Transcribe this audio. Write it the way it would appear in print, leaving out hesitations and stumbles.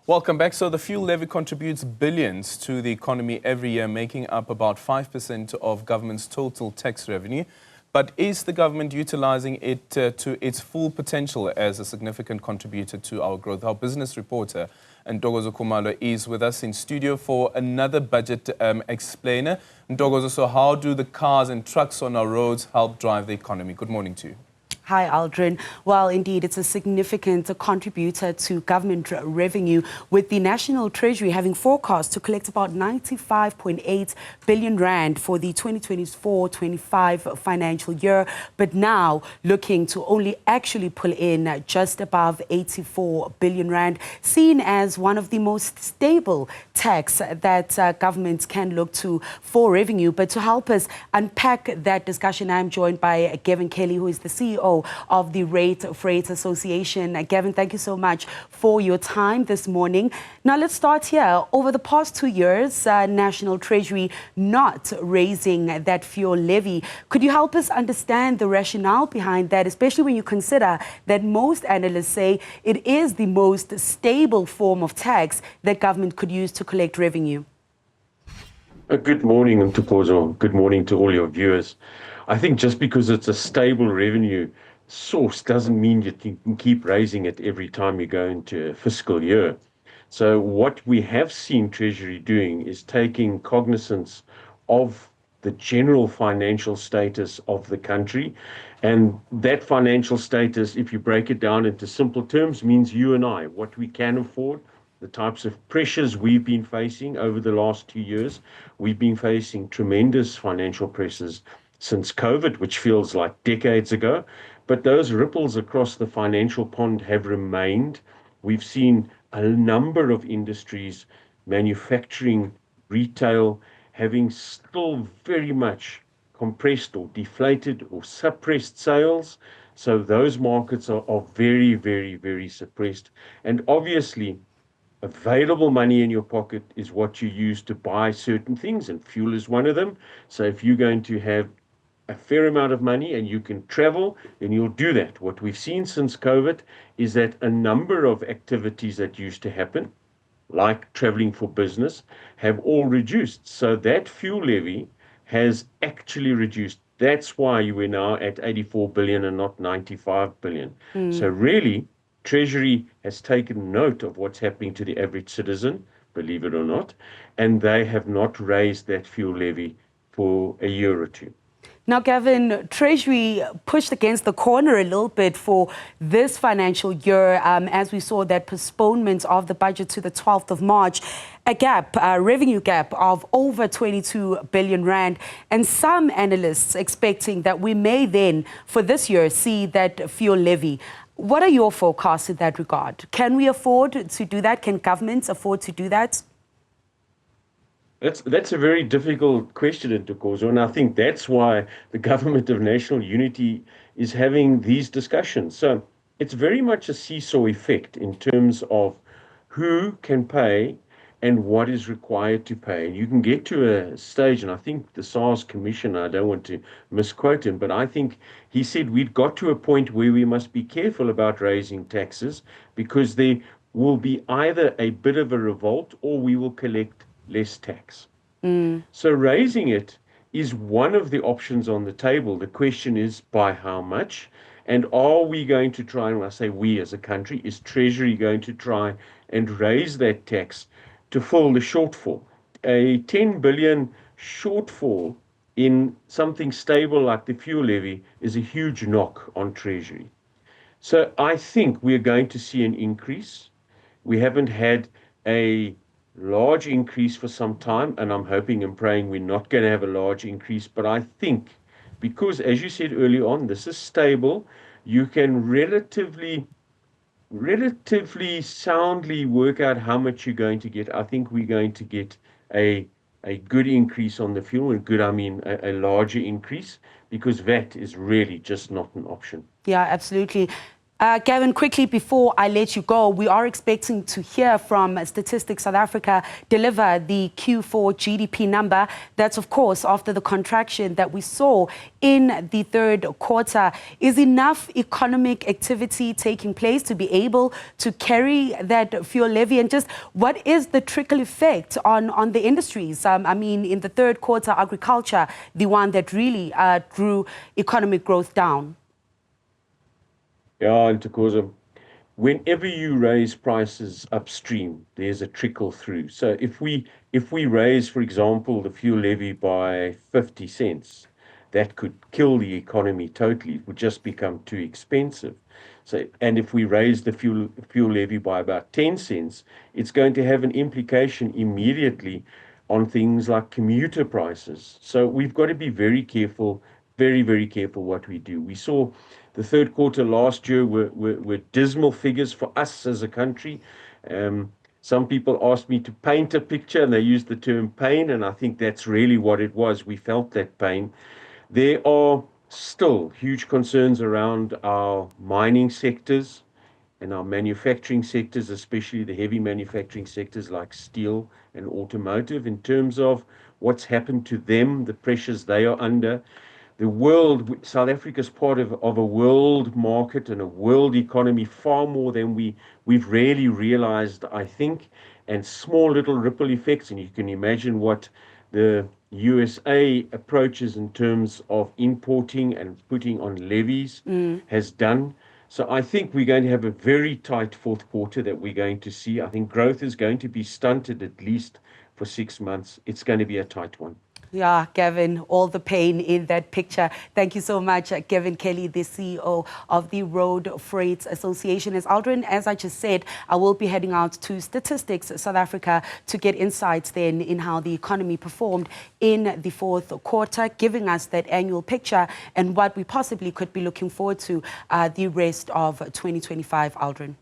Welcome back. So the fuel levy contributes billions to the economy every year, making up about 5% of government's total tax revenue. But is the government utilising it to its full potential as a significant contributor to our growth? Our business reporter, Ntokozo Khumalo, is with us in studio for another budget explainer. Ntokozo, so how do the cars and trucks on our roads help drive the economy? Good morning to you. Hi, Aldrin. Well, indeed, it's a significant contributor to government revenue, with the National Treasury having forecast to collect about 95.8 billion rand for the 2024-25 financial year, but now looking to only actually pull in just above 84 billion rand, seen as one of the most stable tax that governments can look to for revenue. But to help us unpack that discussion, I'm joined by Gavin Kelly, who is the CEO of the Rate Freight Association. Gavin, thank you so much for your time this morning. Now, let's start here. Over the past 2 years, National Treasury not raising that fuel levy. Could you help us understand the rationale behind that, especially when you consider that most analysts say it is the most stable form of tax that government could use to collect revenue? Good morning, Ntokozo. Good morning to all your viewers. I think just because it's a stable revenue source doesn't mean you can keep raising it every time you go into a fiscal year. So what we have seen Treasury doing is taking cognizance of the general financial status of the country. And that financial status, if you break it down into simple terms, means you and I, what we can afford, the types of pressures we've been facing over the last 2 years. We've been facing tremendous financial pressures since COVID, which feels like decades ago, but those ripples across the financial pond have remained. We've seen a number of industries, manufacturing, retail, having still very much compressed or deflated or suppressed sales. So those markets are very, very, very suppressed. And obviously, available money in your pocket is what you use to buy certain things, and fuel is one of them. So if you're going to have a fair amount of money and you can travel, then you'll do that. What we've seen since COVID is that a number of activities that used to happen, like traveling for business, have all reduced. So that fuel levy has actually reduced. That's why we're now at 84 billion and not 95 billion. So really, Treasury has taken note of what's happening to the average citizen, believe it or not, and they have not raised that fuel levy for a year or two. Now, Gavin, Treasury pushed against the corner a little bit for this financial year as we saw that postponement of the budget to the 12th of March, a revenue gap of over 22 billion rand, and some analysts expecting that we may then, for this year, see that fuel levy. What are your forecasts in that regard? Can we afford to do that? Can governments afford to do that? That's a very difficult question, Ntokozo, and I think that's why the Government of National Unity is having these discussions. So it's very much a seesaw effect in terms of who can pay and what is required to pay. And you can get to a stage, and I think the SARS commissioner, I don't want to misquote him, but I think he said we'd got to a point where we must be careful about raising taxes because there will be either a bit of a revolt or we will collect less tax. So raising it is one of the options on the table. The question is by how much? And are we going to try, and when I say we as a country, is Treasury going to try and raise that tax to fill the shortfall? A 10 billion shortfall in something stable like the fuel levy is a huge knock on Treasury. So I think we're going to see an increase. We haven't had a large increase for some time, and I'm hoping and praying we're not going to have a large increase. But I think because, as you said early on, this is stable, you can relatively soundly work out how much you're going to get. I think we're going to get a good increase on the fuel, and good, I mean a larger increase, because VAT is really just not an option. Yeah, absolutely. Gavin, quickly before I let you go, we are expecting to hear from Statistics South Africa deliver the Q4 GDP number. That's, of course, after the contraction that we saw in the third quarter. Is enough economic activity taking place to be able to carry that fuel levy? And just what is the trickle effect on the industries? I mean, in the third quarter, agriculture, the one that really drew economic growth down. Yeah, Ntokozo, whenever you raise prices upstream, there's a trickle through. So if we raise, for example, the fuel levy by 50 cents, that could kill the economy totally. It would just become too expensive. So, and if we raise the fuel levy by about 10 cents, it's going to have an implication immediately on things like commuter prices. So we've got to be very careful, very, very careful what we do. We saw the third quarter last year were dismal figures for us as a country. Some people asked me to paint a picture, and they used the term pain, and I think that's really what it was. We felt that pain. There are still huge concerns around our mining sectors and our manufacturing sectors, especially the heavy manufacturing sectors like steel and automotive, in terms of what's happened to them, the pressures they are under. The world, South Africa is part of a world market and a world economy far more than we've really realized, I think, and small little ripple effects. And you can imagine what the USA approaches in terms of importing and putting on levies has done. So I think we're going to have a very tight fourth quarter that we're going to see. I think growth is going to be stunted at least for 6 months. It's going to be a tight one. Yeah, Gavin, all the pain in that picture. Thank you so much, Gavin Kelly, the CEO of the Road Freight Association. As I just said, I will be heading out to Statistics South Africa to get insights then in how the economy performed in the fourth quarter, giving us that annual picture and what we possibly could be looking forward to the rest of 2025, Aldrin.